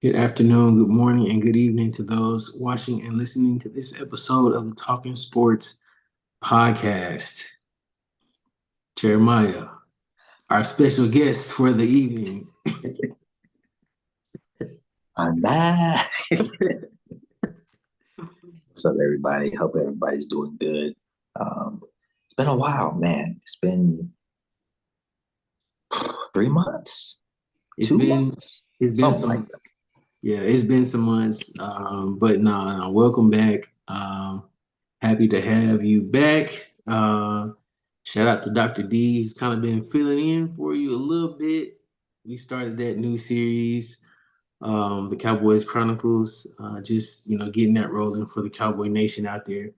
Good afternoon, good morning, and good evening to those watching and listening to this episode of the Talking Sports podcast. Jeremiah, our special guest for the evening. I'm back. What's up, everybody? Hope everybody's doing good. It's been a while, man. It's been 3 months, It's two been months, it's been something like some yeah, it's been some months. But no, welcome back. Happy to have you back. Shout out to Dr. D. He's kind of been filling in for you a little bit. We started that new series, the Cowboys Chronicles, just getting that rolling for the Cowboy Nation out there.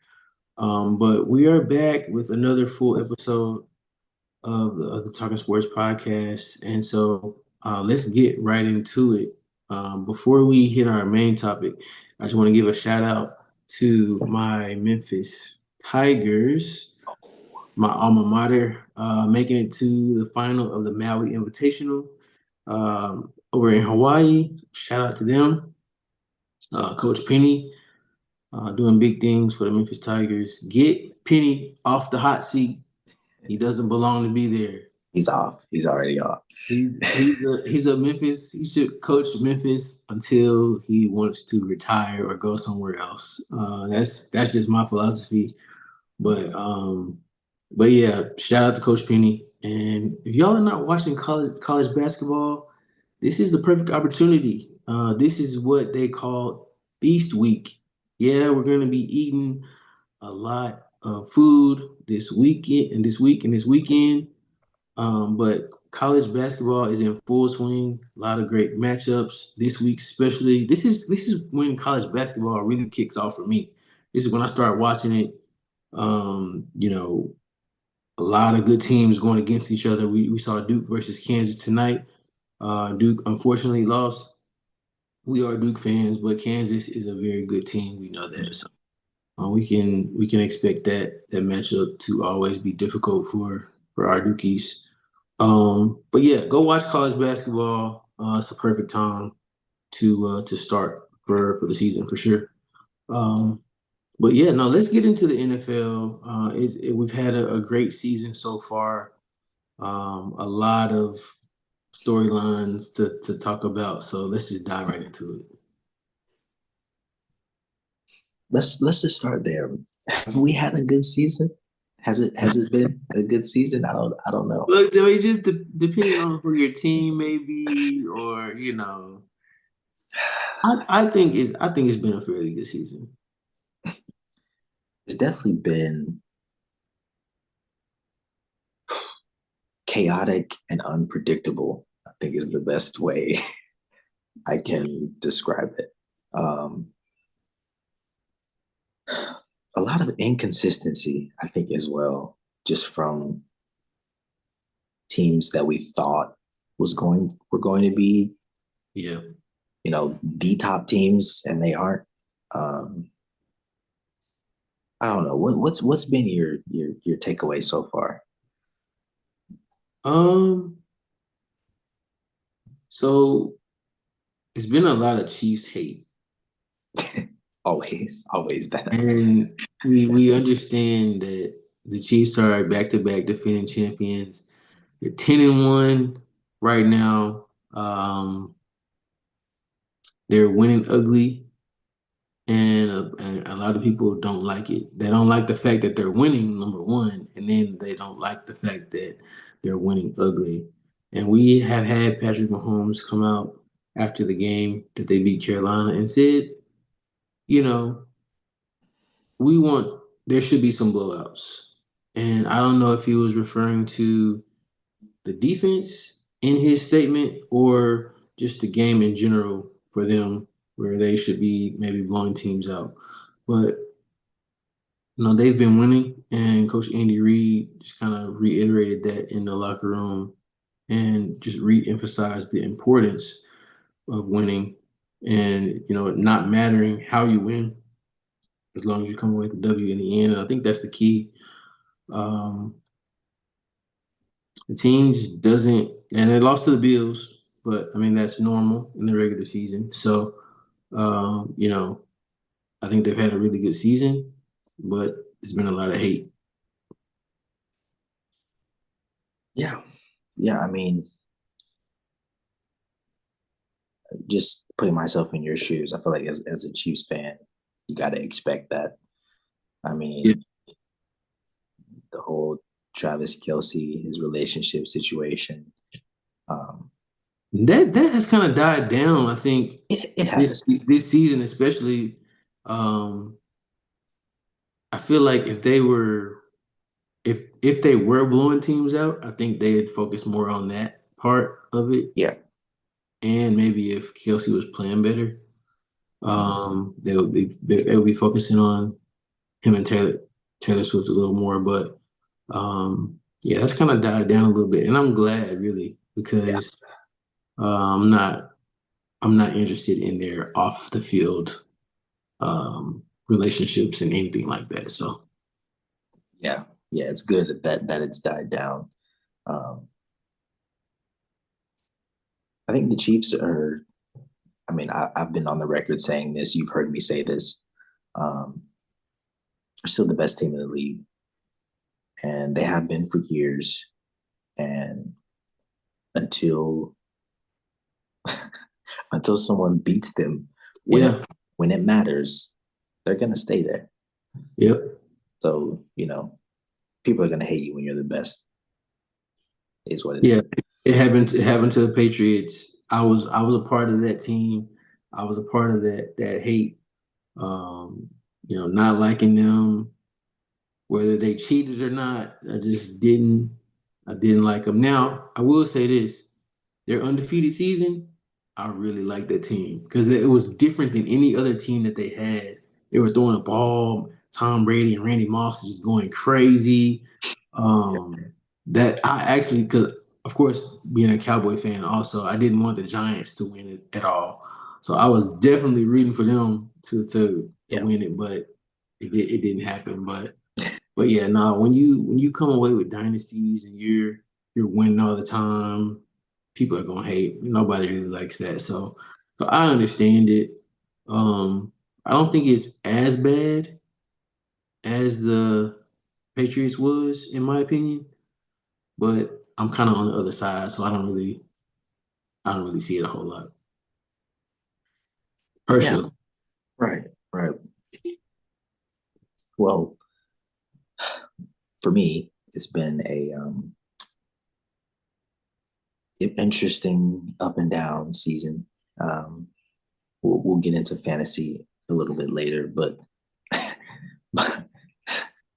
But we are back with another full episode of the Talking Sports podcast, and so let's get right into it. Before we hit our main topic, I just want to give a shout out to my Memphis Tigers, my alma mater, making it to the final of the Maui Invitational over in Hawaii. Shout out to them. Coach Penny doing big things for the Memphis Tigers. Get Penny off the hot seat. He doesn't belong to be there. he's off. He's already off. He's a Memphis. He should coach Memphis until he wants to retire or go somewhere else. That's just my philosophy. But yeah, shout out to Coach Penny. And if y'all are not watching college basketball, this is the perfect opportunity. This is what they call Feast Week. Yeah, we're gonna be eating a lot of food this weekend and this week and this weekend. But college basketball is in full swing. A lot of great matchups this week, especially. This is when college basketball really kicks off for me. This is when I start watching it. Um, you know, a lot of good teams going against each other. We saw Duke versus Kansas tonight. Duke unfortunately lost. We are Duke fans, but Kansas is a very good team. We know that. So we can expect that matchup to always be difficult for our Dukies. But yeah, go watch college basketball. It's a perfect time to start for the season for sure. Um, but yeah, no, let's get into the NFL. We've had a great season so far. A lot of storylines to talk about. So let's just dive right into it. Let's just start there. Have we had a good season? Has it been a good season? I don't know. Look, I mean, just depending on who your team may be, or I think it's been a fairly good season. It's definitely been chaotic and unpredictable. I think is the best way I Yeah. can describe it. Um, a lot of inconsistency, I think, as well, just from teams that we thought were going to be, Yeah. the top teams, and they aren't. Um, I don't know what's been your takeaway so far. Um, so it's been a lot of Chiefs hate, Always that. and we understand that the Chiefs are back-to-back defending champions. They're 10-1 right now. They're winning ugly, and a lot of people don't like it. They don't like the fact that they're winning, number one, and then they don't like the fact that they're winning ugly. And we have had Patrick Mahomes come out after the game that they beat Carolina and said, you know, we want there should be some blowouts. And I don't know if he was referring to the defense in his statement or just the game in general for them, where they should be maybe blowing teams out. But they've been winning, and Coach Andy Reid just kind of reiterated that in the locker room and just re-emphasized the importance of winning and not mattering how you win as long as you come away with the W in the end. And I think that's the key. Um, the team just doesn't, and they lost to the Bills. but I mean that's normal in the regular season. So, you know, I think they've had a really good season, but there's been a lot of hate. Yeah. Yeah. I mean, just putting myself in your shoes, I feel like as a Chiefs fan, you got to expect that. I Yeah, mean, the whole Travis Kelsey, his relationship situation, um, that has kind of died down. I think it has. this season, especially. Um, I feel like if they were blowing teams out, I think they'd focus more on that part of it, Yeah. and maybe if Kelsey was playing better, Mhm. they would be focusing on him and Taylor Swift a little more. But yeah, that's kind of died down a little bit, and I'm glad really Yeah. because I'm not interested in their off the field relationships and anything like that. So Yeah. Yeah. It's good that it's died down. Um, I think the Chiefs are, I mean, I've been on the record saying this. You've heard me say this. Um, are still the best team in the league, and they have been for years. And until until someone beats them when it yeah, when it matters, they're gonna stay there. yep. So people are gonna hate you when you're the best. Is what it Yeah, is. it happened. It happened to the Patriots. I was a part of that team. I was a part of that hate. Um, not liking them, whether they cheated or not. I just didn't. I didn't like them. Now I will say this: their undefeated season, I really liked that team because it was different than any other team that they had. They were throwing the ball. Tom Brady and Randy Moss was just going crazy. Um, that I actually, because of course, being a Cowboy fan, also I didn't want the Giants to win it at all. So I was definitely rooting for them to Yeah, win it, but it didn't happen. But yeah, no, when you come away with dynasties and you're winning all the time, people are gonna hate. Nobody really likes that. So I understand it. I don't think it's as bad as the Patriots was, in my opinion, but I'm kind of on the other side, so I don't really see it a whole lot. yeah, Personally. right, right. Well, for me, it's been a interesting up and down season. Um, we'll get into fantasy a little bit later, but my,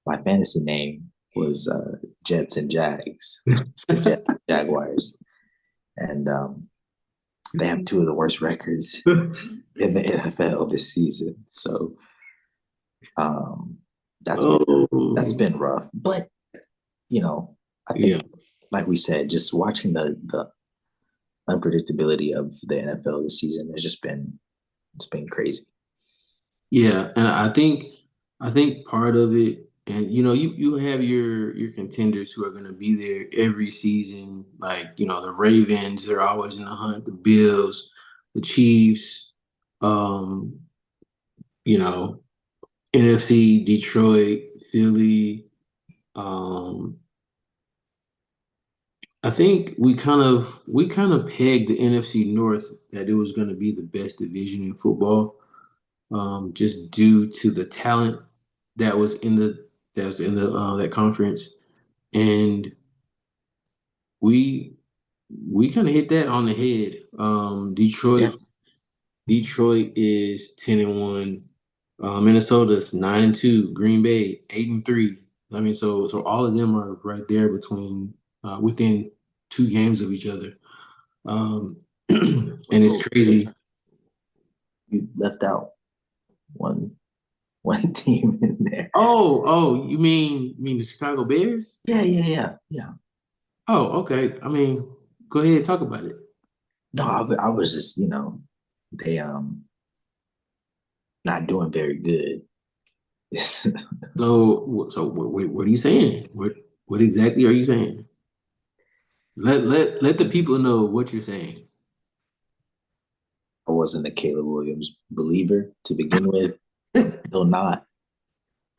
my fantasy name was Jets and Jags, the Jets and Jaguars, and they have two of the worst records in the NFL this season. So um, that's that's Oh, been rough. But I yeah. think, like we said, just watching the unpredictability of the NFL this season has just been it's been crazy. Yeah, and I think part of it, and you have your contenders who are going to be there every season, like the Ravens, they're always in the hunt, the Bills, the Chiefs, um, you know, NFC, Detroit, Philly. Um, I think we kind of pegged the NFC North that it was going to be the best division in football, just due to the talent that was in the that conference, and we we kind of hit that on the head. Yeah, Detroit is 10-1. Minnesota's 9-2. Green Bay 8-3. I mean, so all of them are right there within 2 games of each other. And it's well, crazy. you left out one one team in there. Oh, you mean the Chicago Bears? Yeah, yeah, yeah, yeah. Oh, okay. I mean, go ahead and talk about it. No, I was just they not doing very good. So what are you saying? What exactly are you saying? Let the people know what you're saying. I wasn't a Caleb Williams believer to begin with. I'm still not.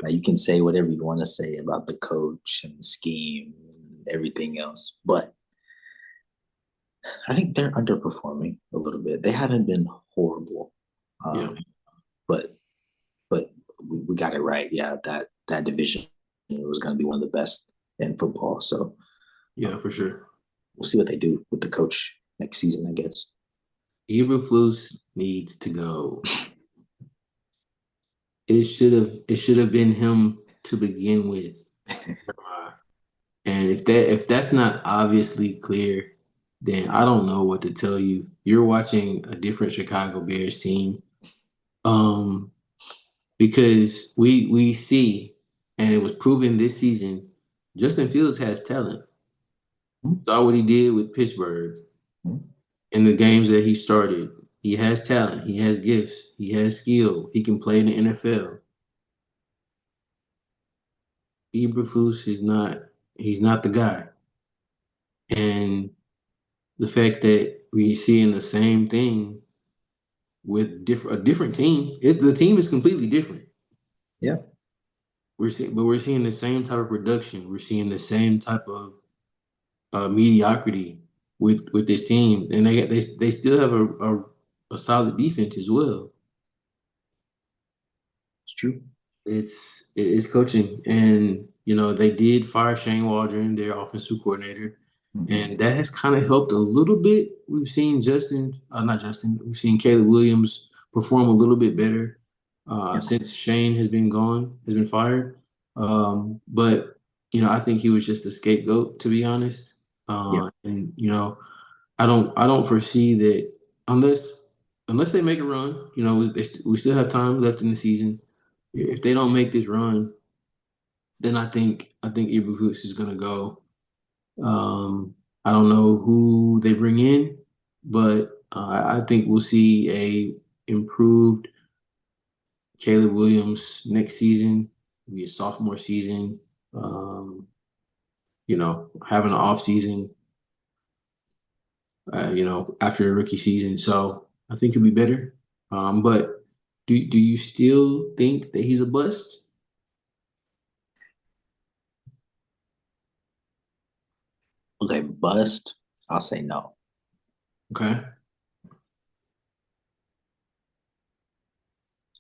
Now you can say whatever you want to say about the coach and the scheme and everything else, but I think they're underperforming a little bit. They haven't been horrible, Yeah, um, but we got it right. Yeah, that division was going to be one of the best in football. So yeah, for sure. we'll see what they do with the coach next season, I guess. Eberflus needs to go. It should have been him to begin with. And if that's not obviously clear, then I don't know what to tell you. You're watching a different Chicago Bears team. Um, because we see, and it was proven this season, Justin Fields has talent. Saw what he did with Pittsburgh in the games that he started. He has talent. He has gifts. He has skill. He can play in the NFL. Eberflus is not. He's not the guy. And the fact that we seeing the same thing with a different team, the team is completely different. Yeah, We're seeing the same type of production. We're seeing the same type of mediocrity with this team, and they still have a solid defense as well. it's true. It's coaching, and they did fire Shane Waldron, their offensive coordinator, Mm-hmm. and that has kind of helped a little bit. We've seen not Justin, we've seen Caleb Williams perform a little bit better Yeah, since Shane has been fired. But I think he was just a scapegoat, to be honest. yeah, And I don't foresee that unless they make a run. We still have time left in the season. If they don't make this run, then I think Ibrahimovic is gonna go. I don't know who they bring in, but I think we'll see a improved Caleb Williams next season. It'll be a sophomore season. Having an off season. After a rookie season, so I think he'll be better. But do you still think that he's a bust? okay, bust. I'll say no. Okay.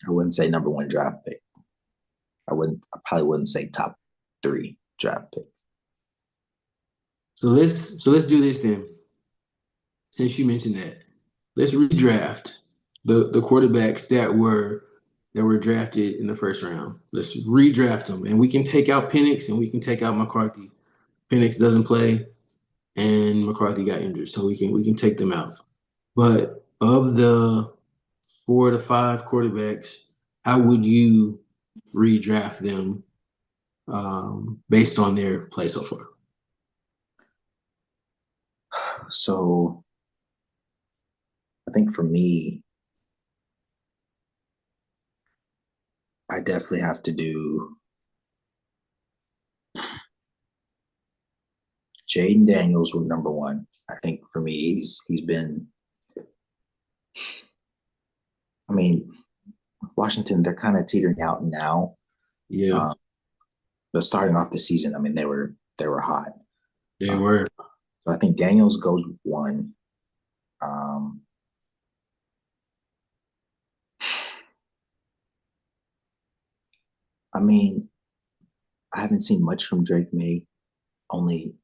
I wouldn't say number one draft pick. I probably wouldn't say top three draft picks. So let's do this then. Since you mentioned that, let's redraft the quarterbacks that were drafted in the first round. Let's redraft them, and we can take out Penix and we can take out McCarthy. Penix doesn't play, and McCarthy got injured, so we can take them out. But of the 4 to 5 quarterbacks, how would you redraft them based on their play so far? So I think for me, I definitely have to do Jaden Daniels with number one. I think for me, he's been. I mean, Washington, they're kind of teetering out now. Yeah, Um, but starting off the season, I mean, they were hot. they Um, were. so I think Daniels goes one. Um, I mean, I haven't seen much from Drake May, only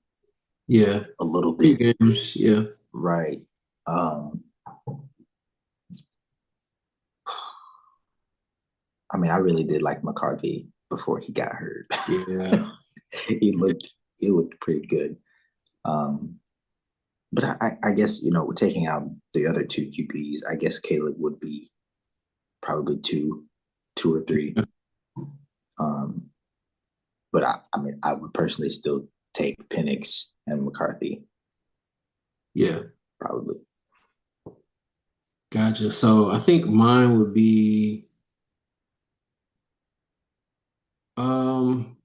Yeah, a little few bit, games. Yeah, right? Um, I mean, I really did like McCarthy before he got hurt. yeah, he looked pretty good. Um, but I guess taking out the other two QBs, I guess Caleb would be probably two or three. Um, but I mean, I would personally still take Penix and McCarthy yeah. probably. Gotcha. So I think mine would be um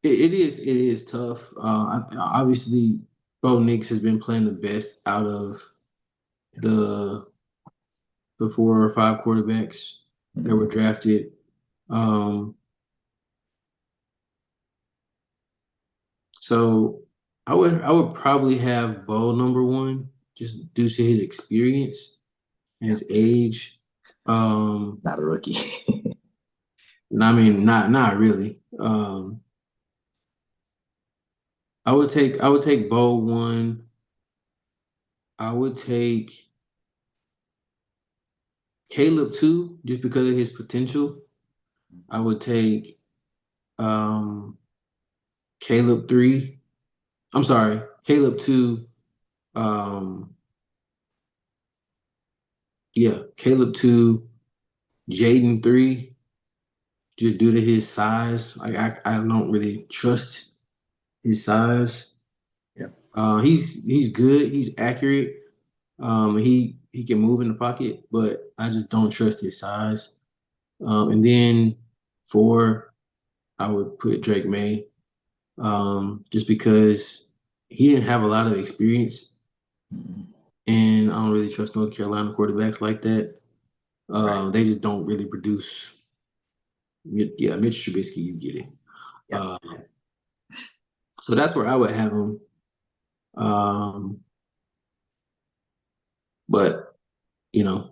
it is tough. Obviously Bo Nix has been playing the best out of the the 4 or 5 quarterbacks that were Mhm. drafted. Um, so I would probably have Bo number one just due to his experience and Yeah, his age. Um, not a rookie. I mean, not really. I would take Bo one. I would take Caleb two just because of his potential. I would take um, Caleb three. I'm sorry, Caleb two. Um, yeah, Caleb two, Jaden three, just due to his size. Like I don't really trust his size. Yeah, He's good. He's accurate. He can move in the pocket, but I just don't trust his size. And then four, I would put Drake May, just because he didn't have a lot of experience, Mhm. and I don't really trust North Carolina quarterbacks like that. Right. They just don't really produce. Yeah, Mitch Trubisky, you get it. Yep. Uh, so that's where I would have him. Um, but you know,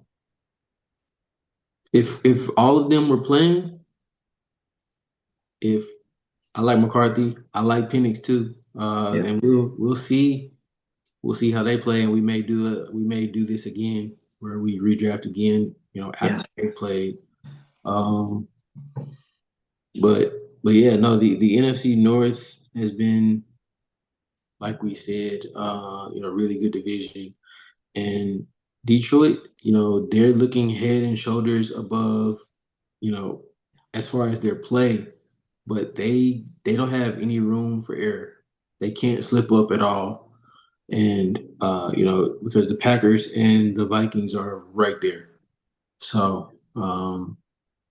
if all of them were playing, if I like McCarthy, I like Penix too, Yeah. and we'll see how they play, and we may do this again where we redraft again, Yeah. after they played. Um, but yeah, no, the NFC North has been, like we said, really good division. And Detroit, they're looking head and shoulders above, you know, as far as their play, but they don't have any room for error. They can't slip up at all. And because the Packers and the Vikings are right there. So, and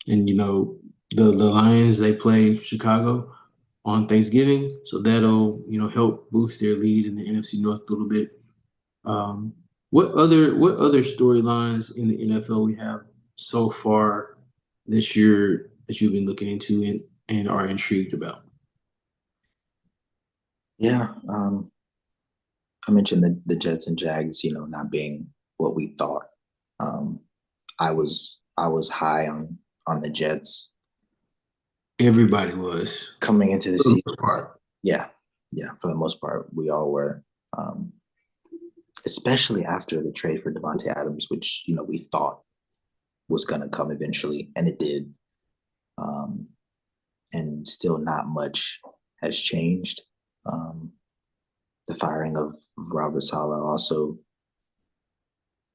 the Lions, they play Chicago on Thanksgiving, so that'll help boost their lead in the NFC North a little bit. Um, what other storylines in the NFL we have so far this year that you've been looking into and are intrigued about? Yeah. I mentioned the Jets and Jags, not being what we thought. Um, I was high on the Jets Everybody was. coming into the For the season. most part. Yeah, yeah, for the most part, we all were. Um, Especially after the trade for Devontae Adams, which we thought was going to come eventually, and it did. Um, and still, not much has changed. Um, the firing of Robert Saleh also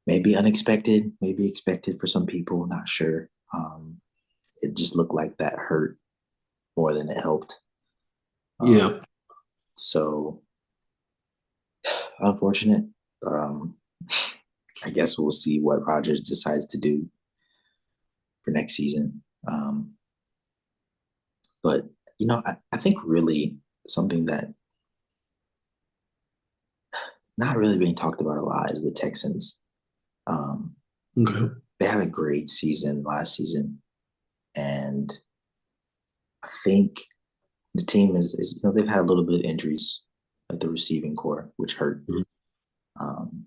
maybe unexpected, maybe expected for some people, not sure. It just looked like that hurt more than it helped. Um, Yeah. so unfortunate. Um, I guess we'll see what Rodgers decides to do for next season. But I think really something that not really being talked about a lot is the Texans. Um, Okay. they had a great season last season, and I think the team is they've had a little bit of injuries at the receiving core, which hurt. Mhm. Um,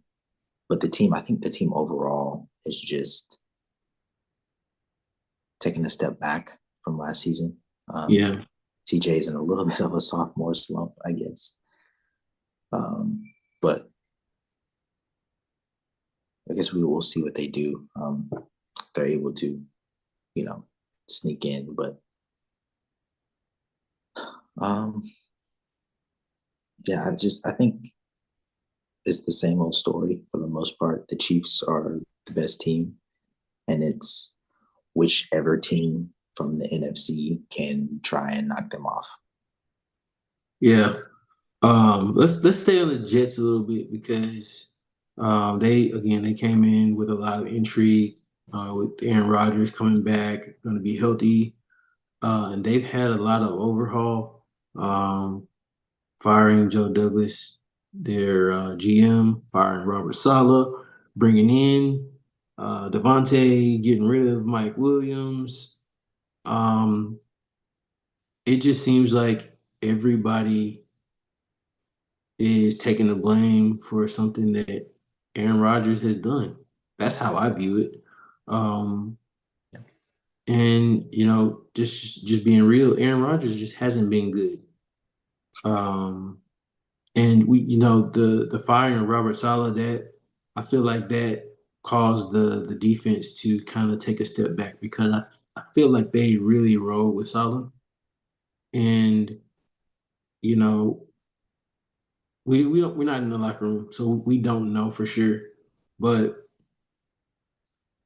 but I think the team overall has just taken a step back from last season. Um, Yeah. TJ's in a little bit of a sophomore slump, I guess. But I guess we will see what they do. They're able to, you know, sneak in, but um, yeah, I think it's the same old story for the most part. The Chiefs are the best team, and it's whichever team from the NFC can try and knock them off. Yeah. Let's stay on the Jets a little bit because they came in with a lot of intrigue, with Aaron Rodgers coming back, going to be healthy, and they've had a lot of overhaul, firing Joe Douglas. their GM firing Robert Saleh, bringing in Devontae, getting rid of Mike Williams. Um, it just seems like everybody is taking the blame for something that Aaron Rodgers has done. That's how I view it. Um, and just being real, Aaron Rodgers just hasn't been good. Um, and the firing of Robert Saleh, that I feel like that caused the defense to kind of take a step back because I feel like they really rolled with Saleh, and you know we're not in the locker room, so we don't know for sure, but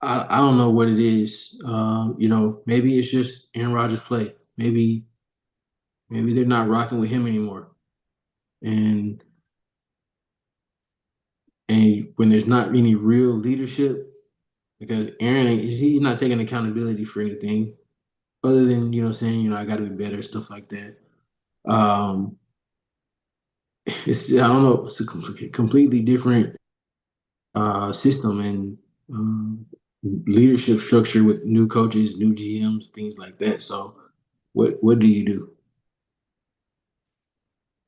I don't know what it is. Maybe it's just Aaron Rodgers' play. Maybe they're not rocking with him anymore, and when there's not any real leadership, because Aaron he's not taking accountability for anything other than saying I got to be better, stuff like that. Um, I don't know, it's a completely different system and leadership structure with new coaches, new GMs, things like that. So, what do you do?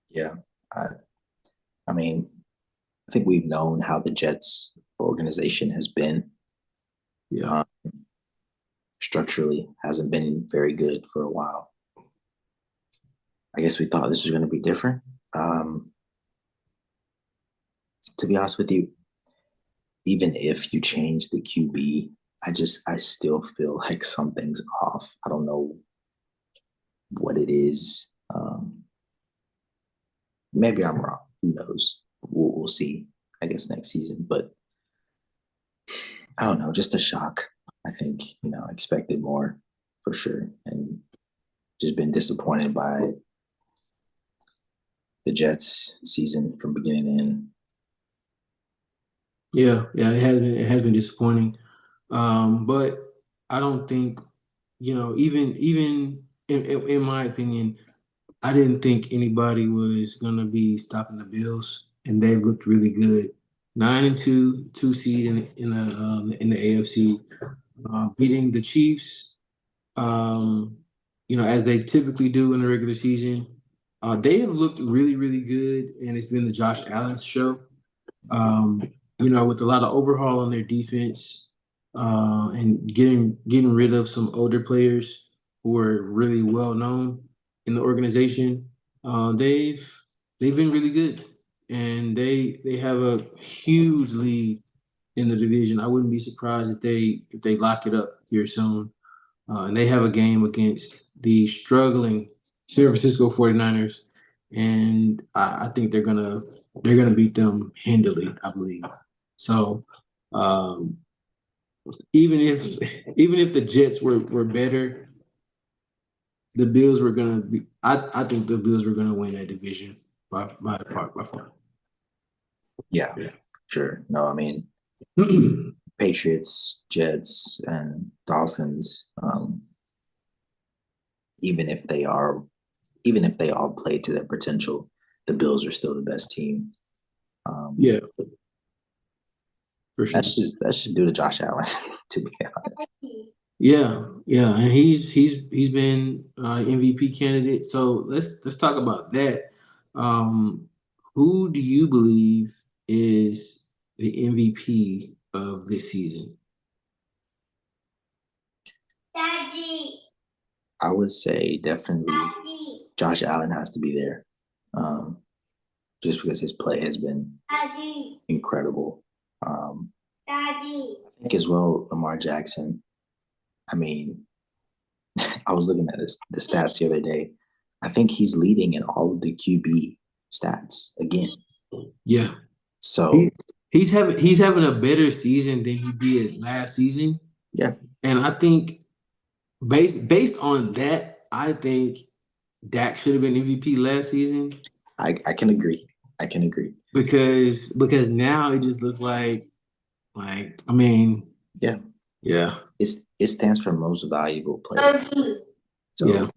Yeah. I, I mean, I think we've known how the Jets organization has been. Yeah, Um, Structurally hasn't been very good for a while. I guess we thought this was going to be different. Um, to be honest with you, even if you change the QB, I still feel like something's off. I don't know what it is. Maybe I'm wrong. Who knows? We'll see. I guess next season, but I don't know. Just a shock. I think expected more for sure, and just been disappointed by the Jets season from beginning to end. yeah, it has been disappointing. But I don't think even in my opinion, I didn't think anybody was gonna be stopping the Bills, and they've looked really good. 9-2, 2 seed in the AFC, beating the Chiefs, as they typically do in the regular season. They have looked really, really good, and it's been the Josh Allen show. Um, with a lot of overhaul on their defense, and getting rid of some older players who are really well known in the organization. They've been really good, and they have a huge lead in the division. I wouldn't be surprised if they lock it up here soon. And they have a game against the struggling San Francisco 49ers, and I think they're gonna beat them handily, I believe. So um, even if even if the Jets were better, the Bills were gonna be. I think the Bills were gonna win that division by far. Yeah, Yeah. sure. No, I mean Patriots, Jets, and Dolphins. Even if they are, even if they all play to their potential, the Bills are still the best team. Um, Yeah, for sure. that's just due to Josh Allen, to be honest. Yeah, and he's been MVP candidate. So let's talk about that. Um, who do you believe is the MVP of this season? Daddy. I would say definitely Josh Allen has to be there, um, just because his play has been Daddy. incredible. Daddy. I think as well Lamar Jackson. I mean, I was looking at the stats the other day. I think he's leading in all of the QB stats again. Yeah, So he, he's having a better season than he did last season, yeah, and I think based on that, I think Dak should have been MVP last season I can agree. I can agree. because now it just looks like I mean Yeah, yeah it stands for most valuable player. yeah So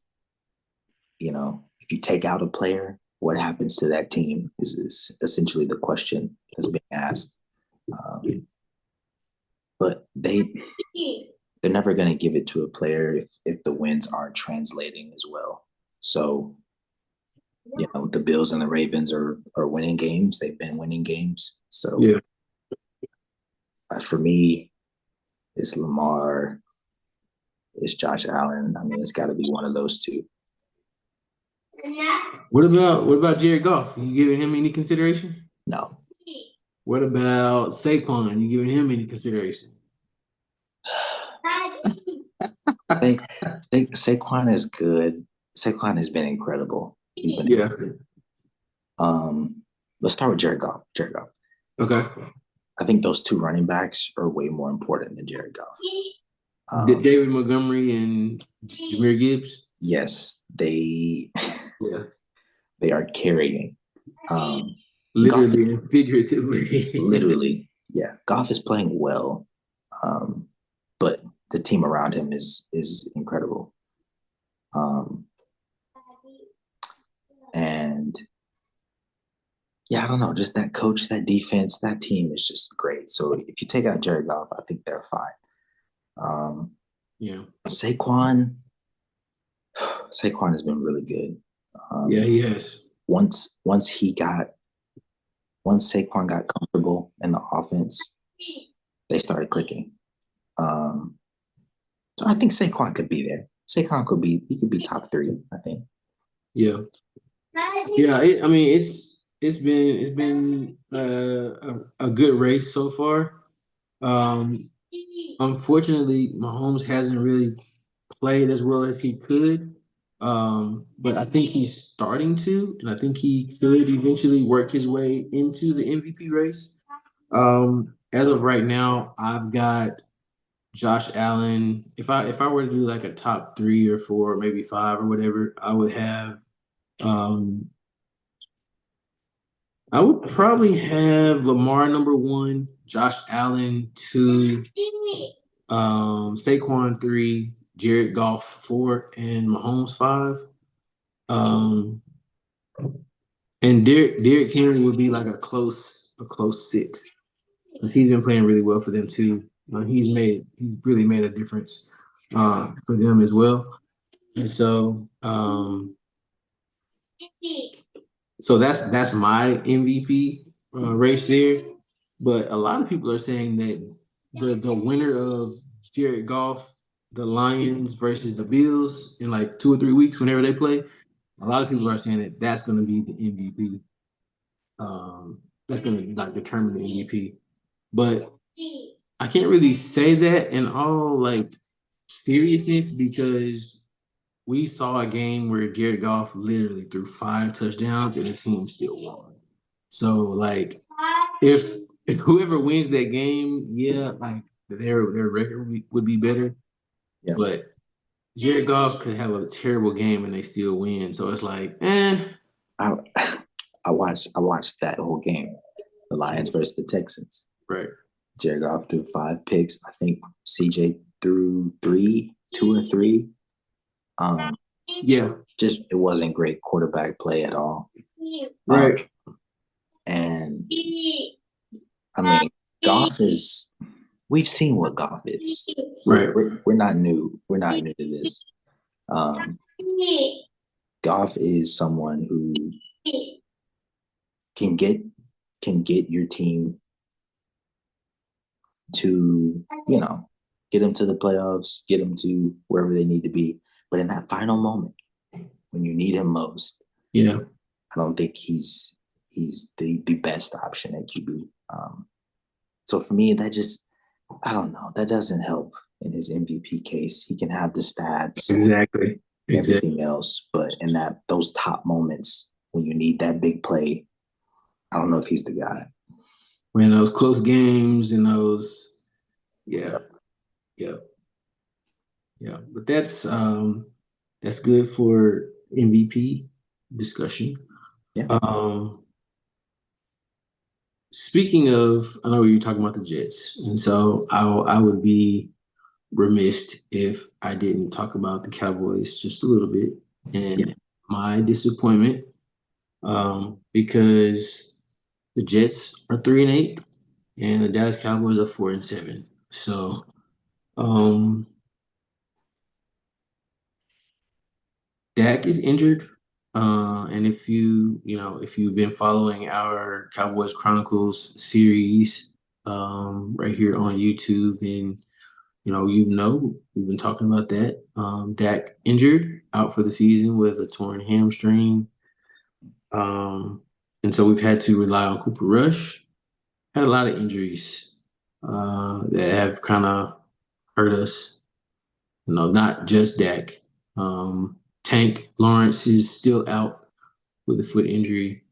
if you take out a player, what happens to that team is essentially the question that's being asked. But they're never going to give it to a player if the wins aren't translating as well. So, the Bills and the Ravens are winning games. They've been winning games. So, Yeah. For me, it's Lamar, it's Josh Allen. I mean, it's got to be one of those two. What about Jared Goff? You giving him any consideration? No. What about Saquon? You giving him any consideration? Saquon is good. Saquon has been incredible. Yeah. Let's start with Jared Goff. Okay. I think those two running backs are way more important than Jared Goff. David Montgomery and Jahmyr Gibbs. Yes, they are carrying. Literally and figuratively. Literally, yeah. Goff is playing well, but the team around him is incredible. And yeah, I don't know, just that coach, that defense, that team is just great. So if you take out Jared Goff, I think they're fine. Saquon has been really good. Yeah, he has. Once Saquon got comfortable in the offense, they started clicking. So I think Saquon could be there. He could be top 3, I think. Yeah. Yeah, it's been a good race so far. Unfortunately, Mahomes hasn't really played as well as he could. But I think he's starting to, and I think he could eventually work his way into the MVP race. As of right now, I've got Josh Allen. If I were to do like a top 3 or 4, maybe 5 or whatever, I would probably have Lamar number 1, Josh Allen 2, Saquon 3, Jared Goff 4, and Mahomes 5. And Derrick Henry would be like a close 6 because he's been playing really well for them too. He's really made a difference for them as well. And so that's my MVP race there. But a lot of people are saying that the winner of Jared Goff, the Lions versus the Bills in like 2 or 3 weeks, whenever they play, a lot of people are saying that that's going to be the MVP. That's going to like determine the MVP. But I can't really say that in all like seriousness because we saw a game where Jared Goff literally threw 5 touchdowns and the team still won. So like if whoever wins that game, yeah, like their record would be better. Yeah. But Jared Goff could have a terrible game and they still win. So it's like, I watched that whole game, the Lions versus the Texans. Right. Jared Goff threw 5 picks. I think CJ threw 2 or 3. Just it wasn't great quarterback play at all. Right. And I mean, Goff is. We've seen what Goff is. Right. We're not new. We're not new to this. Goff is someone who can get your team to, get them to the playoffs, get them to wherever they need to be. But in that final moment, when you need him most, I don't think he's the best option at QB. So for me, that just, I don't know, that doesn't help in his MVP case. He can have the stats, exactly, everything else, but in those top moments when you need that big play, I don't know if he's the guy. When those close games and those, yeah. But that's good for MVP discussion. Yeah. Speaking of, I know you were talking about the Jets, and so I would be remiss if I didn't talk about the Cowboys just a little bit and my disappointment. because the Jets are 3-8 and the Dallas Cowboys are 4-7. So um, Dak is injured. And if you've been following our Cowboys Chronicles series right here on YouTube, and we've been talking about that. Dak injured out for the season with a torn hamstring. Um, and so we've had to rely on Cooper Rush. Had a lot of injuries that have kind of hurt us. Not just Dak. Tank Lawrence is still out with a foot injury.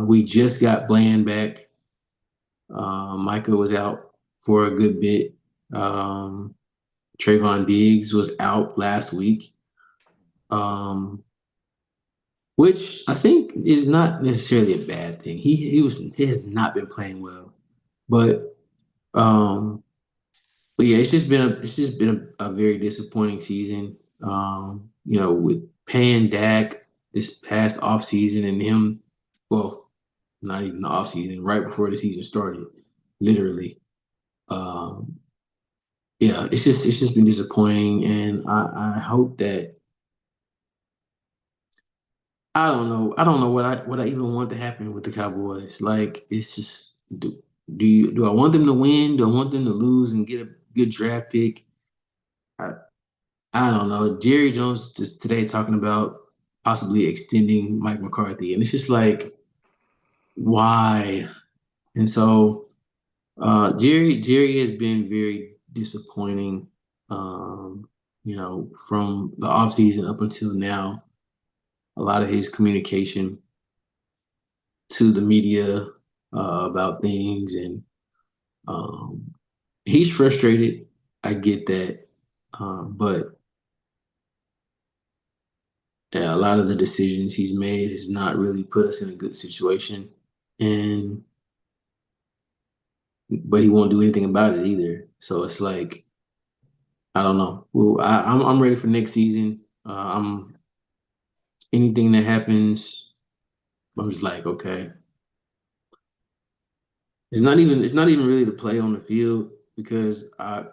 We just got Bland back. Micah was out for a good bit. Um, Trayvon Diggs was out last week, which I think is not necessarily a bad thing. He has not been playing well, but um, but yeah, it's just been a very disappointing season. With paying Dak this past off season and him, well, not even the off season, right before the season started, literally. Um, yeah, it's just been disappointing, and I hope that I don't know what I even want to happen with the Cowboys. Like it's just do I want them to win? Do I want them to lose and get a good draft pick? I I don't know. Jerry Jones just today talking about possibly extending Mike McCarthy, and it's just like why? And so Jerry has been very disappointing. From the offseason up until now, a lot of his communication to the media about things, and um, he's frustrated. I get that, but yeah, a lot of the decisions he's made has not really put us in a good situation, and but he won't do anything about it either. So it's like I don't know. Well, I'm ready for next season. I'm anything that happens. I'm just like okay. It's not even really the play on the field because I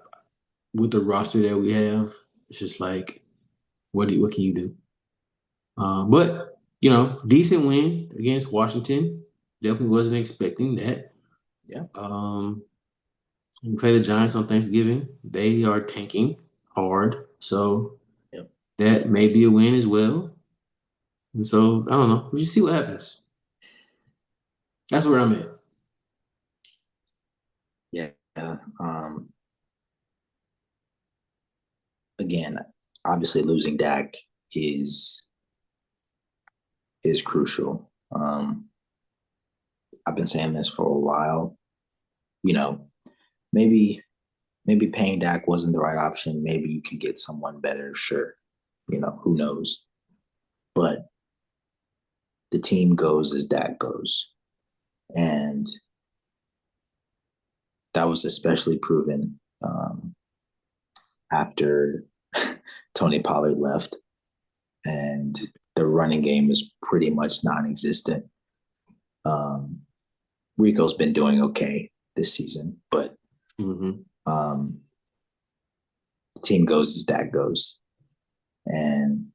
with the roster that we have, it's just like what can you do? But decent win against Washington. Definitely wasn't expecting that. Yeah. We play the Giants on Thanksgiving. They are tanking hard, so Yeah. that may be a win as well. And so I don't know. We'll just see what happens. That's where I'm at. Yeah. Again, obviously losing Dak is is crucial. I've been saying this for a while. You know, maybe paying Dak wasn't the right option. Maybe you could get someone better. Sure, who knows? But the team goes as Dak goes, and that was especially proven after Tony Pollard left, and the running game is pretty much non-existent. Um, Rico's been doing okay this season, but Mm-hmm. um, the team goes as Dak goes. And,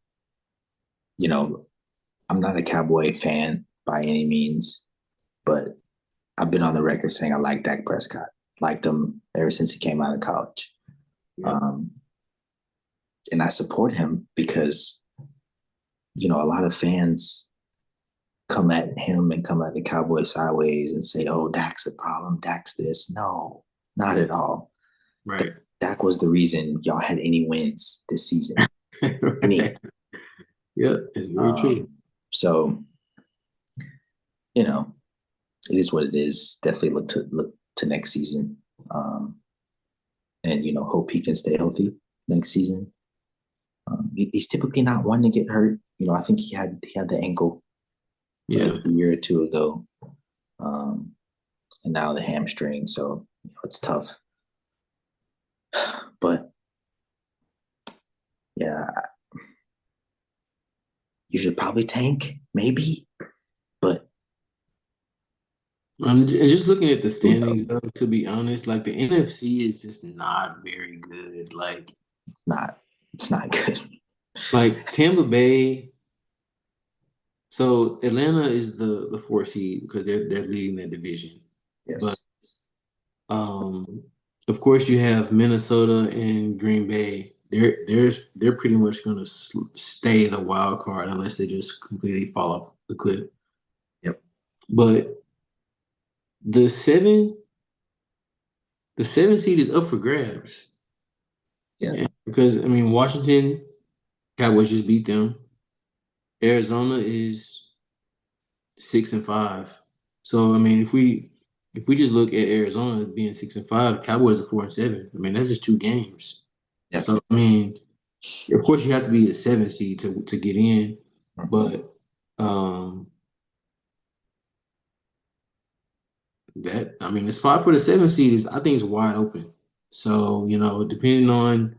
you know, I'm not a Cowboy fan by any means, but I've been on the record saying I like Dak Prescott. Liked him ever since he came out of college. Yep. Um, and I support him because, a lot of fans come at him and come at the Cowboys sideways and say, oh, Dak's the problem. Dak's this. No, not at all. Right. Dak was the reason y'all had any wins this season. Any. Yep. It's very true. Um, so, it is what it is. Definitely look to next season. And hope he can stay healthy next season. He's typically not one to get hurt. I think he had the ankle like Yeah. a year or two ago, and now the hamstring. So it's tough. But yeah, you should probably tank, maybe. But And just looking at the Who knows? standings, though, to be honest, like the NFC is just not very good. It's not. It's not good. Like Tampa Bay. So Atlanta is the four seed because they're leading that division. But Yes. um, of course, you have Minnesota and Green Bay. They're pretty much going to stay the wild card unless they just completely fall off the cliff. Yep. But the seven the seven seed is up for grabs. Yeah. And because I mean Washington Cowboys just beat them. Arizona is 6-5. So I mean if we just look at Arizona being 6-5, Cowboys are 4-7. I mean that's just two games. Yep. So I mean, of course you have to be the seventh seed to get in, Mhm. but um that I mean the spot for the seventh seed is I think is wide open. So, depending on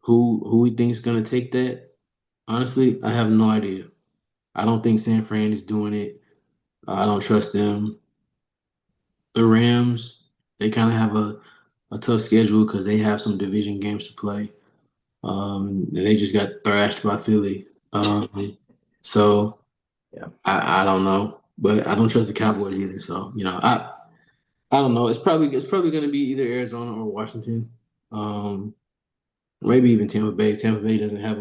who we think is gonna take that, honestly, I have no idea. I don't think San Fran is doing it. I don't trust them. The Rams, they kind of have a tough schedule because they have some division games to play. They just got thrashed by Philly. So Yeah. I don't know, but I don't trust the Cowboys either. So I don't know. It's probably going to be either Arizona or Washington. Um, Maybe even Tampa Bay. Tampa Bay doesn't have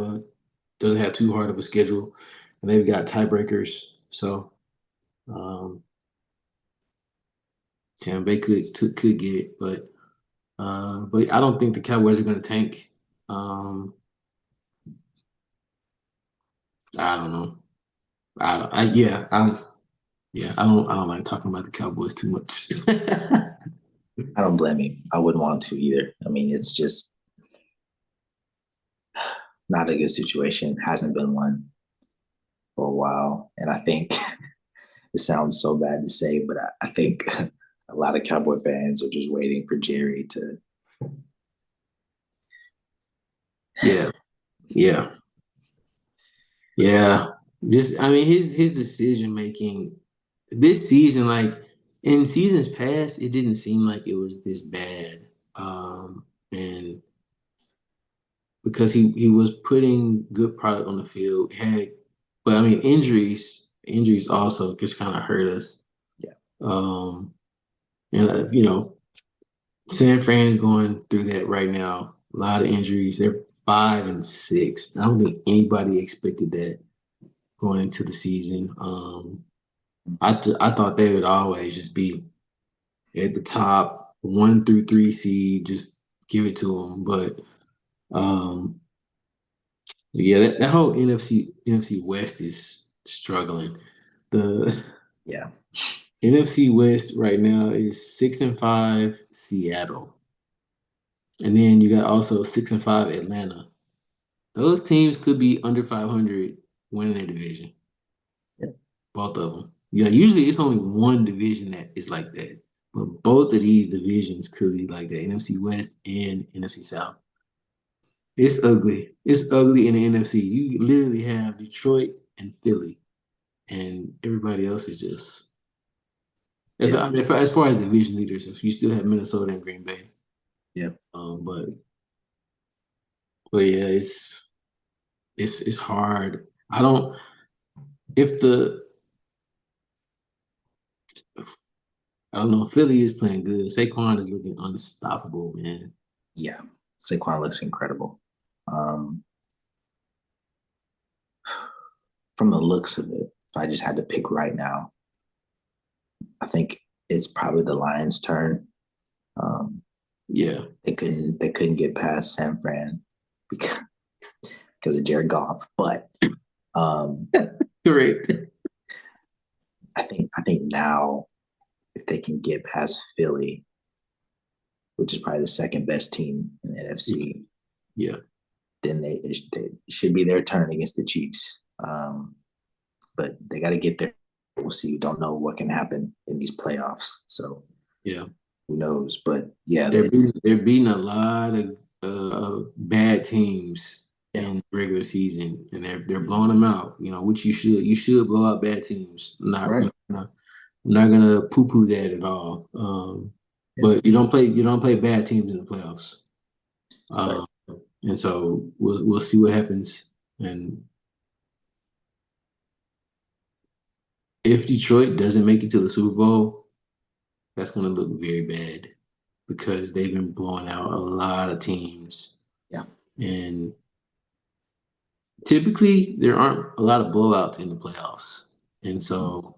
too hard of a schedule, and they've got tiebreakers. So um, Tampa Bay could get it, but I don't think the Cowboys are going to tank. Um, I don't know. I don't like talking about the Cowboys too much. I don't blame you. I wouldn't want to either. I mean, it's just not a good situation. Hasn't been one for a while. And I think it sounds so bad to say, but I think a lot of Cowboy fans are just waiting for Jerry to. Yeah, yeah, yeah. I mean, his decision making this season, like in seasons past, it didn't seem like it was this bad. And because he was putting good product on the field, but I mean, injuries also just kind of hurt us. Yeah. Um, and San Fran is going through that right now. A lot of injuries. They're 5-6. I don't think anybody expected that going into the season. I thought they would always just be at the top, 1 through 3 seed, just give it to them. But um, yeah, that whole NFC West is struggling. The Yeah. NFC West right now is 6-5 Seattle. And then you got also 6-5 Atlanta. Those teams could be under 500 winning their division. Yeah. Both of them. Yeah, usually it's only one division that is like that. But both of these divisions could be like that, NFC West and NFC South. It's ugly. It's ugly in the NFC. You literally have Detroit and Philly, and everybody else is just. Yeah. I mean, as far as division leaders, if you still have Minnesota and Green Bay, Yeah. but yeah, it's hard. I don't if the I don't know. Philly is playing good. Saquon is looking unstoppable, man. Yeah. Saquon looks incredible. Um, from the looks of it, if I just had to pick right now, I think it's probably the Lions' turn. Um, Yeah, they couldn't get past San Fran because of Jared Goff, but um, correct. I think now if they can get past Philly, which is probably the second best team in the NFC, Yeah, then it should be their turn against the Chiefs. But they got to get there. We'll see. Don't know what can happen in these playoffs, so yeah. who knows? But yeah, They're beating a lot of bad teams yeah, in regular season, and they're blowing them out. Which you should blow out bad teams. Not right. I'm not gonna poo-poo that at all. Yeah, But you don't play bad teams in the playoffs. that's right. Um, and so we'll see what happens. And if Detroit doesn't make it to the Super Bowl, that's gonna look very bad because they've been blowing out a lot of teams. Yeah. And typically there aren't a lot of blowouts in the playoffs. And Mhm. so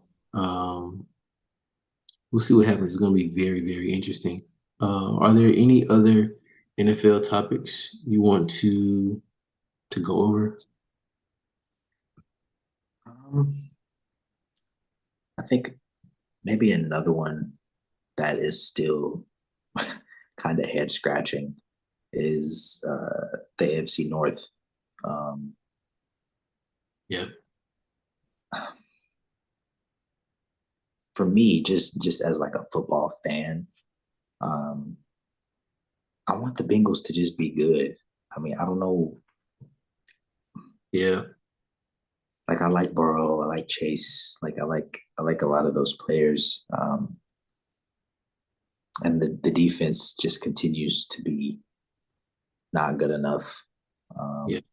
we'll see what happens. It's going to be very, very interesting. Are there any other NFL topics you want to go over? Um, I think maybe another one that is still kind of head scratching is the AFC North. Um, Yeah, for me, just as like a football fan, um, I want the Bengals to just be good. I mean, I don't know. yeah, Like I like Burrow, I like Chase, I like a lot of those players, and the defense just continues to be not good enough. yeah. Um,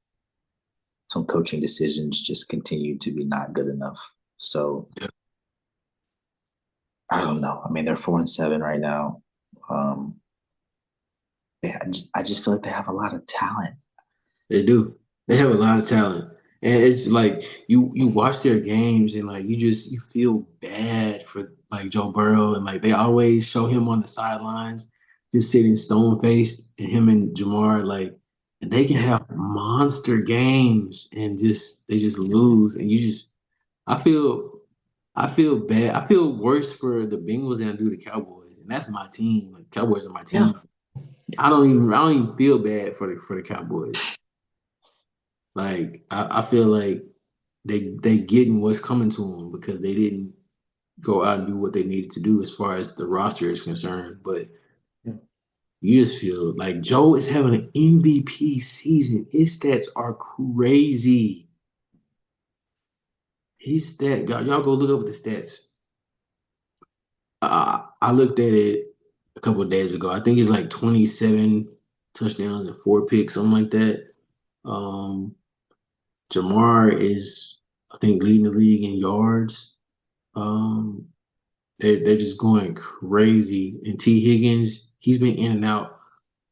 some coaching decisions just continue to be not good enough. So Yeah. I don't know. I mean, they're 4-7 right now. Um, I just feel like they have a lot of talent. They do. They have a lot of talent. And it's like you watch their games and like you feel bad for like Joe Burrow and like they always show him on the sidelines just sitting stone faced and him and Jamar like and they can Yeah, have monster games and just they just lose and you just I feel I feel bad. I feel worse for the Bengals than I do the Cowboys. And that's my team. Like Cowboys are my yeah, team. I don't even feel bad for the Cowboys. Like I feel like they getting what's coming to them because they didn't go out and do what they needed to do as far as the roster is concerned. But yeah, you just feel like Joe is having an MVP season. His stats are crazy. His stat, y'all go look up the stats. I looked at it a couple of days ago. I think it's like 27 touchdowns and 4 picks, something like that. Um, Jamar is, I think, leading the league in yards. Um, they're just going crazy. And T. Higgins, he's been in and out,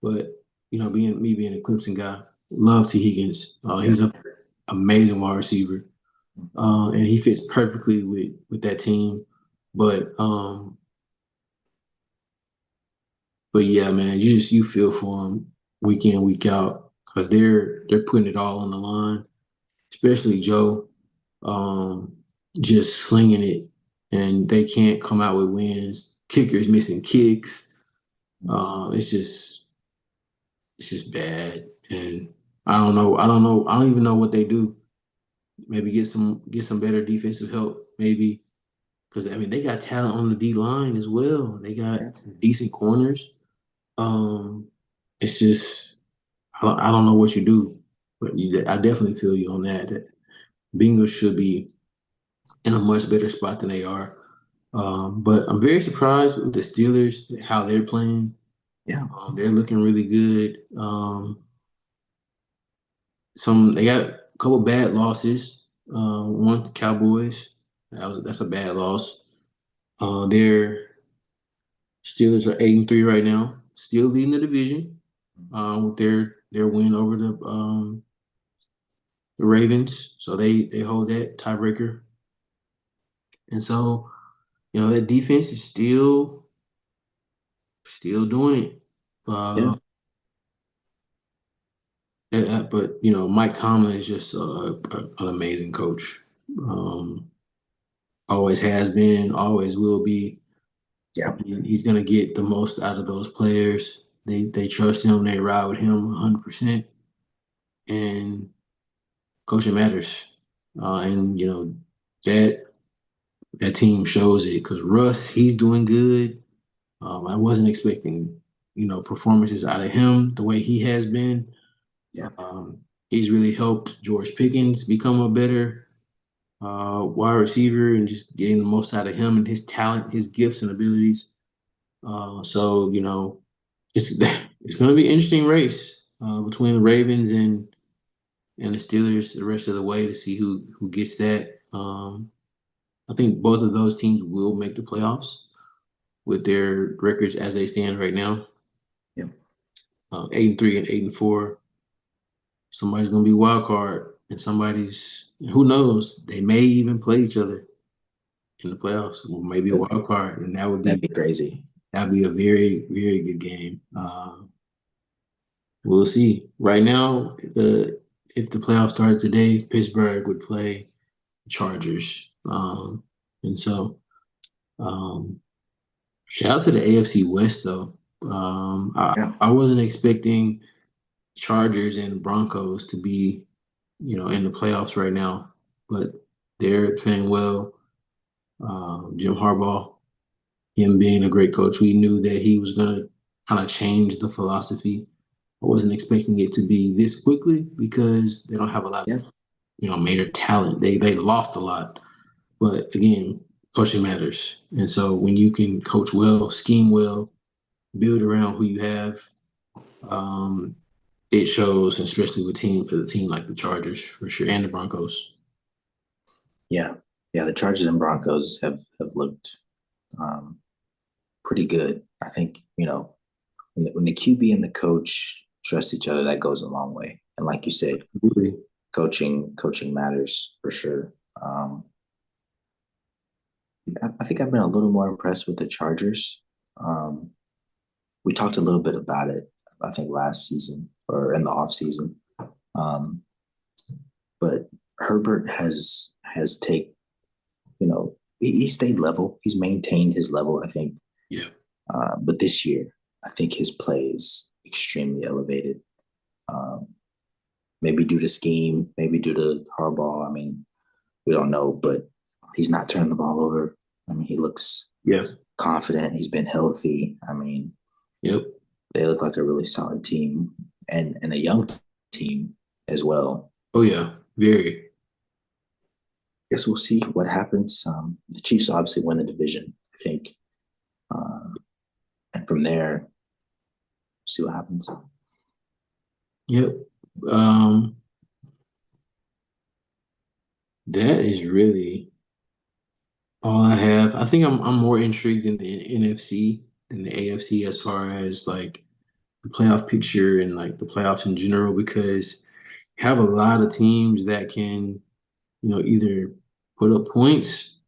but you know, being a Clemson guy, love T. Higgins. yeah, He's an amazing wide receiver, and he fits perfectly with that team. But but yeah, man, you feel for them week in week out because they're putting it all on the line, especially Joe, um, just slinging it, and they can't come out with wins. Kickers missing kicks. It's just bad, and I don't even know what they do. Maybe get some better defensive help, maybe because I mean they got talent on the D line as well. They got yeah, decent corners. It's just I don't know what you do, but I definitely feel you on that. That Bengals should be in a much better spot than they are. But I'm very surprised with the Steelers how they're playing. yeah, They're looking really good. Some they got a couple bad losses. One to Cowboys. That's a bad loss. Their Steelers are 8-3 right now, still leading the division. With their win over the Ravens, so they hold that tiebreaker. And so you know that defense is still doing it. yeah, But you know Mike Tomlin is just an amazing coach. Um, Always has been, always will be. yeah, He's gonna get the most out of those players. They trust him. They ride with him 100%. And coaching matters. And you know that that team shows it because Russ he's doing good. I wasn't expecting performances out of him the way he has been. yeah, Um, he's really helped George Pickens become a better. wide receiver and just getting the most out of him and his talent, his gifts and abilities. So it's it's going to be an interesting race between the Ravens and the Steelers the rest of the way to see who gets that. I think both of those teams will make the playoffs with their records as they stand right now. Yeah. 8-3 and 8-4. Somebody's going to be wild card, and somebody's who knows. They may even play each other in the playoffs, or maybe a wild card, and That'd be crazy. that'd be a very very good game. We'll see. Right now, if the playoffs started today, Pittsburgh would play Chargers, and so um, shout out to the AFC West though. Yeah. I wasn't expecting Chargers and Broncos to be in the playoffs right now, but they're playing well. Jim Harbaugh, him being a great coach, we knew that he was going to kind of change the philosophy. I wasn't expecting it to be this quickly because they don't have a lot of Yeah. major talent. They lost a lot, but again, coaching matters. And so when you can coach well, scheme well, build around who you have, um, it shows, especially with a team like the Chargers for sure, and the Broncos. Yeah. Yeah. The Chargers and Broncos have looked um, pretty good. I think, when the QB and the coach trust each other, that goes a long way. And like you said, Really? coaching matters for sure. I think I've been a little more impressed with the Chargers. Um, we talked a little bit about it, I think, last season or in the off season. Um, but Herbert has take he stayed level. He's maintained his level, I think. Yeah. But this year, I think his play is extremely elevated. Um, maybe due to scheme, maybe due to Harbaugh. I mean, we don't know, but he's not turning the ball over. I mean, he looks Yeah. confident. He's been healthy. I mean, Yep. they look like a really solid team and a young team as well. Oh yeah. Very. Guess we'll see what happens. The Chiefs obviously win the division, I think, uh, and from there, see what happens. Yep. Um, that is really all I have. I think I'm more intrigued in the NFC than the AFC as far as like the playoff picture and like the playoffs in general because you have a lot of teams that can, either put up points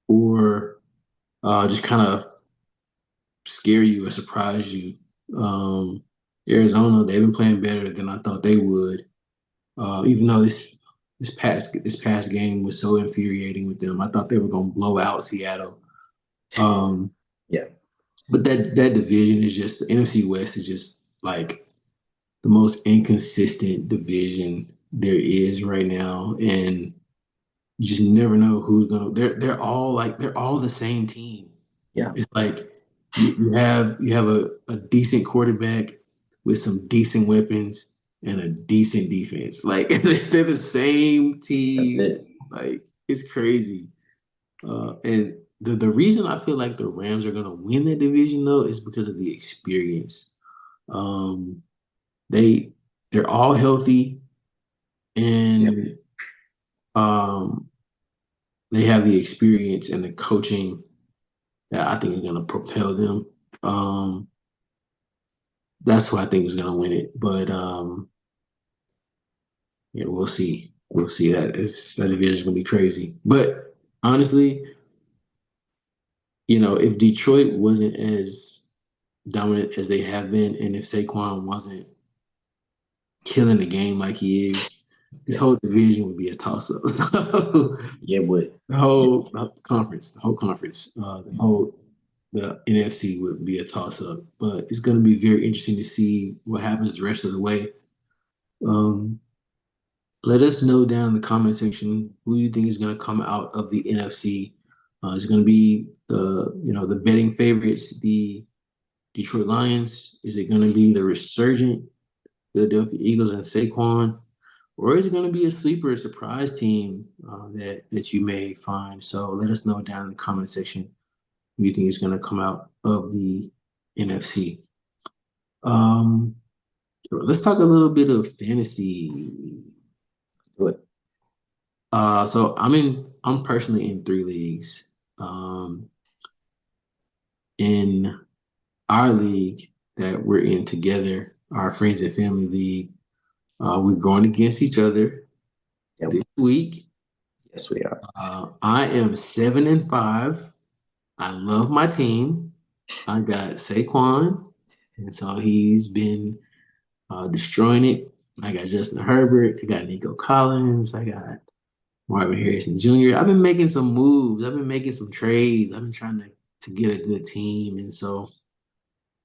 or just kind of scare you or surprise you. Um, Arizona, they've been playing better than I thought they would. Even though this past game was so infuriating with them, I thought they were going to blow out Seattle. Um, Yeah, but that division is just the NFC West is just like the most inconsistent division there is right now, and you just never know who's gonna. They're all the same team. yeah, It's like you have a decent quarterback with some decent weapons and a decent defense. Like they're the same that's team. it. Like it's crazy. And the reason I feel like the Rams are gonna win that division though is because of the experience. Um, they they're all healthy Yeah, and um, they have the experience and the coaching that I think is gonna propel them. Um, that's who I think is gonna win it. But yeah, we'll see. We'll see. That division is gonna be crazy. But honestly, if Detroit wasn't as dominant as they have been, and if Saquon wasn't killing the game like he is, this yeah, whole division would be a toss up. yeah. Would The NFC would be a toss up. But it's going to be very interesting to see what happens the rest of the way. Um, Let us know down in the comment section who you think is going to come out of the NFC. Is it going to be the betting favorites, the Detroit Lions? Is it going to be the resurgent Philadelphia Eagles and Saquon? or is it going to be a sleeper, a surprise team that you may find? So let us know down in the comment section who you think is going to come out of the NFC. Um, let's talk a little bit of fantasy. But So I'm personally in 3 leagues. Um, in our league that we're in together, our friends and family league, we're going against each other yeah, this week. yes, we are. I am 7-5. I love my team. I got Saquon, and so he's been destroying it. I got Justin Herbert. I got Nico Collins. I got Marvin Harrison Jr. I've been making some moves. I've been making some trades. I've been trying to get a good team, and so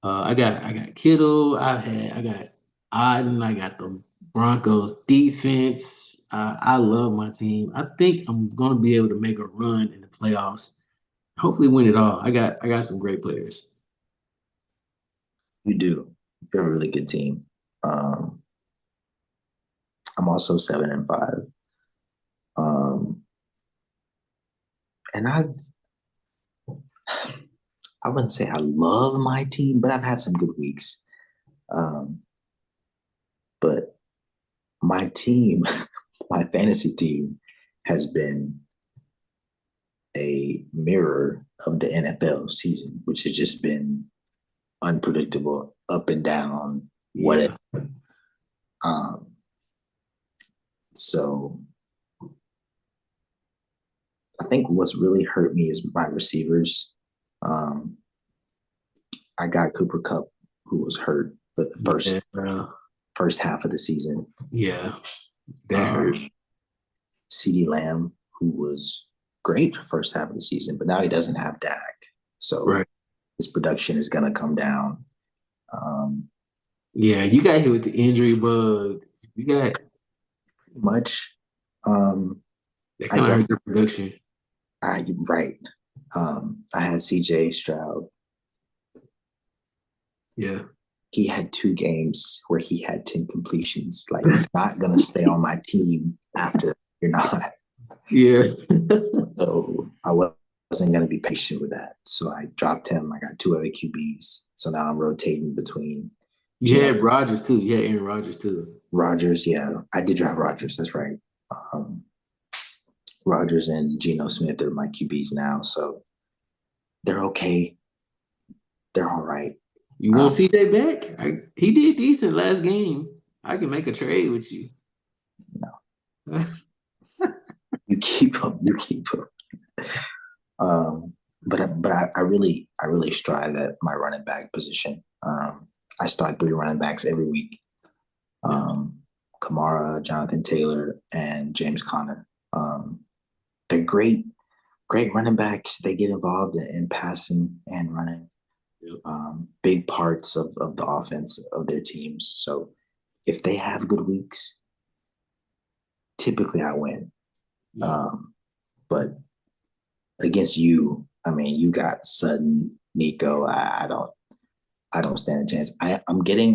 I got Kittle. I got Auden. I got the Broncos defense. I love my team. I think I'm gonna be able to make a run in the playoffs. Hopefully, win it all. I got some great players. You do. You have a really good team. Um, I'm also 7-5. Um, and I wouldn't say I love my team, but I've had some good weeks. Um, but my team, my fantasy team, has been a mirror of the NFL season, which has just been unpredictable, up and down, Yeah, whatever. Um, so I think what's really hurt me is my receivers. Um, I got Cooper Cup, who was hurt for the yeah, first half of the season. yeah. That hurt. Um, CeeDee Lamb, who was great for first half of the season, but now he doesn't have Dak, so Right. his production is going to come down. Um, Yeah, you got hit with the injury bug. You got much, um, that I kind of got hurt your production. right. I had CJ Stroud. Yeah. He had 2 games where he had 10 completions. Like, you're not going to stay on my team after you're not. Yeah. So I wasn't going to be patient with that. So I dropped him. I got 2 other QBs. So now I'm rotating between You Geno had Rodgers too. You had Aaron Rodgers too. Rodgers. Yeah, I did draft Rodgers. That's right. Um, Rodgers and Geno Smith are my QBs now. So they're okay. They're all right. You Um, want CJ back? He did decent last game. I can make a trade with you. you keep them. You keep them. But I really strive at my running back position. I start 3 running backs every week. Yeah. Kamara, Jonathan Taylor, and James Conner. They're great running backs. They get involved in passing and running. Yep. Big parts of the offense of their teams. So if they have good weeks, typically I win. Yeah. But against you, I mean, you got Sutton, Nico. I don't stand a chance. I'm getting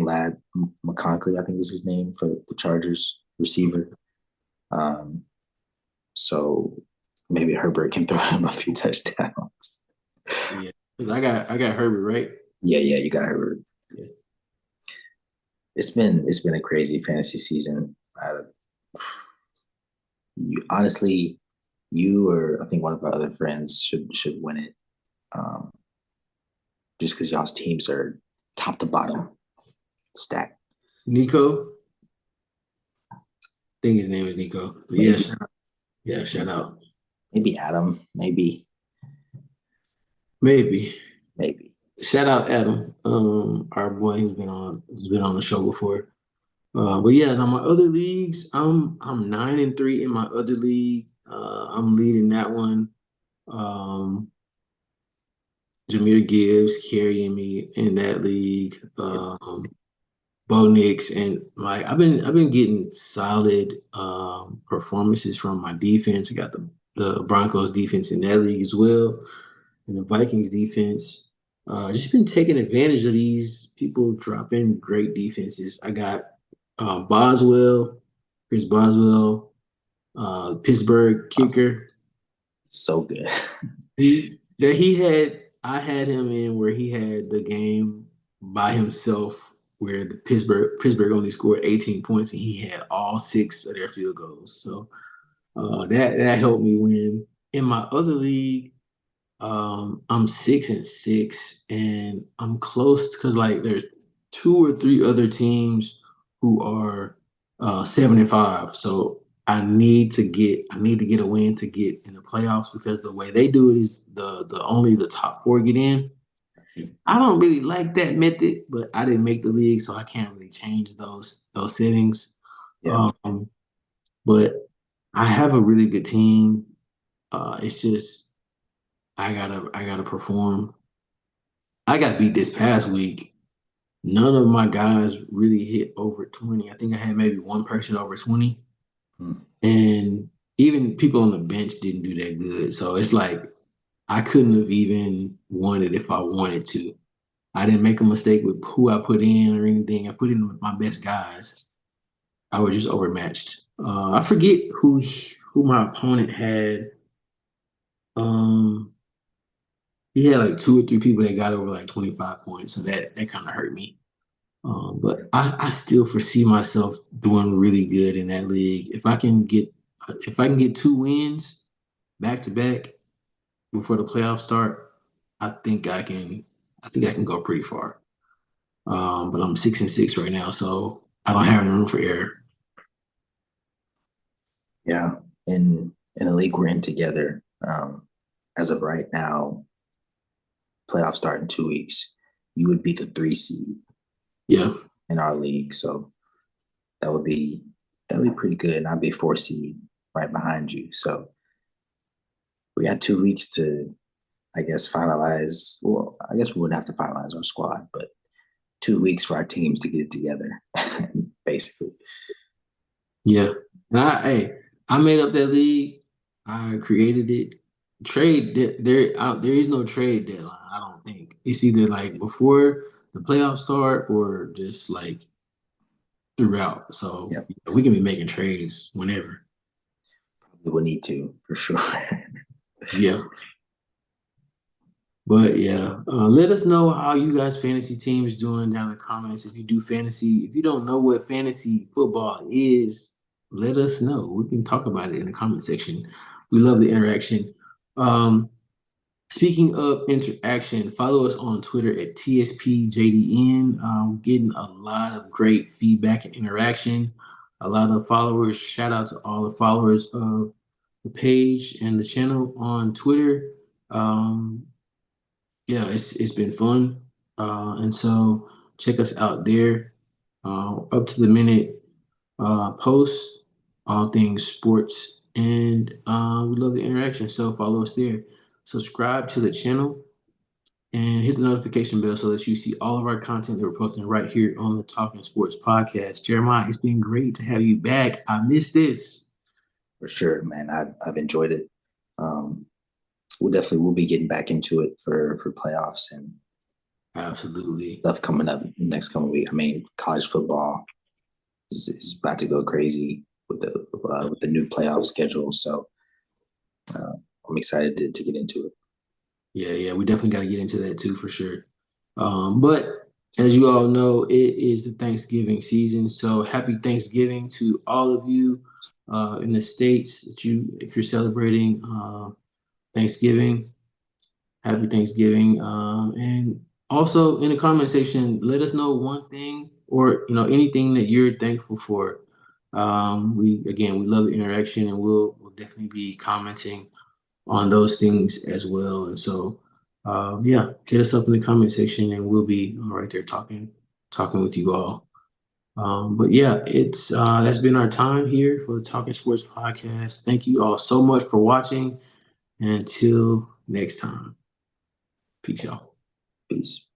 Lad McConkey, I think is his name, for the Chargers receiver. Um, so maybe Herbert can throw him a few touchdowns. Yeah. 'Cause I got Herbert, right? Yeah, you got Herbert. Yeah. It's been a crazy fantasy season. Honestly, you or I think one of our other friends should win it. Um, just because y'all's teams are top to bottom stacked. Nico. I think his name is Nico. But yeah, Maybe shout out. Yeah, shout out. maybe Adam, Maybe. maybe. Shout out Adam. Our boy who's been on the show before. But yeah, now my other leagues, I'm 9-3 in my other league. I'm leading that one. Um, Jameer Gibbs carrying me in that league. Bo Nix and like I've been getting solid performances from my defense. I got the Broncos defense in that league as well, and the Vikings defense. Just been taking advantage of these people dropping great defenses. I got Boswell, Chris Boswell, Pittsburgh kicker. So good. I had him in where he had the game by himself, where the Pittsburgh only scored 18 points and he had all six of their field goals. So that helped me win. In my other league, I'm 6-6, and I'm close because like there's two or three other teams who are 7-5. So I need to get a win to get in the playoffs because the way they do it is the only the top four get in. I don't really like that method, but I didn't make the league, so I can't really change those settings. Yeah. But I have a really good team. It's just I gotta perform. I got beat this past week. None of my guys really hit over 20. I think I had maybe one person over 20. Mm. And even people on the bench didn't do that good. So it's like I couldn't have even won it if I wanted to. I didn't make a mistake with who I put in or anything. I put in my best guys. I was just overmatched. I forget who my opponent had. Um, he had like two or three people that got over like 25 points, so that kind of hurt me. But I still foresee myself doing really good in that league. If I can get two wins back to back before the playoffs start, I think I can go pretty far. But I'm 6-6 right now, so I don't have any room for error. Yeah. In the league we're in together, as of right now, playoffs start in 2 weeks. You would be the 3 seed Yeah, in our league. So that would be pretty good. And I'd be 4 seed right behind you. So we got 2 weeks to, I guess, finalize. Well, I guess we wouldn't have to finalize our squad, but 2 weeks for our teams to get it together, basically. yeah. I made up that league. I created it. There is no trade deadline. I don't think it's either like before the playoffs start or just like throughout. So Yep. yeah, we can be making trades whenever. We will need to for sure. Yeah. But yeah, let us know how you guys fantasy team is doing down in the comments. If you do fantasy, if you don't know what fantasy football is, let us know. We can talk about it in the comment section. We love the interaction. Um, Speaking of interaction, follow us on Twitter at TSPJDN. Getting a lot of great feedback and interaction. A lot of followers. Shout out to all the followers of the page and the channel on Twitter. Um, yeah, it's been fun. And so check us out there. Up to the minute posts, all things sports, and we love the interaction. So follow us there. Subscribe to the channel and hit the notification bell so that you see all of our content that we're posting right here on the Talking Sports podcast. Jeremiah, it's been great to have you back. I miss this. For sure, man. I've enjoyed it. Um, we'll be getting back into it for playoffs and Absolutely. stuff coming up next coming week. I mean, college football is about to go crazy with the new playoff schedule. So uh, I'm excited to get into it. Yeah, we definitely got to get into that too for sure. But as you all know, it is the Thanksgiving season. So happy Thanksgiving to all of you in the states that if you're celebrating Thanksgiving. Happy Thanksgiving. And also in the comment section, let us know one thing or anything that you're thankful for. We love the interaction, and we'll definitely be commenting on those things as well. And so, yeah, hit us up in the comment section, and we'll be right there talking with you all. But yeah, it's that's been our time here for the Talking Sports podcast. Thank you all so much for watching, and until next time, peace, y'all. Peace.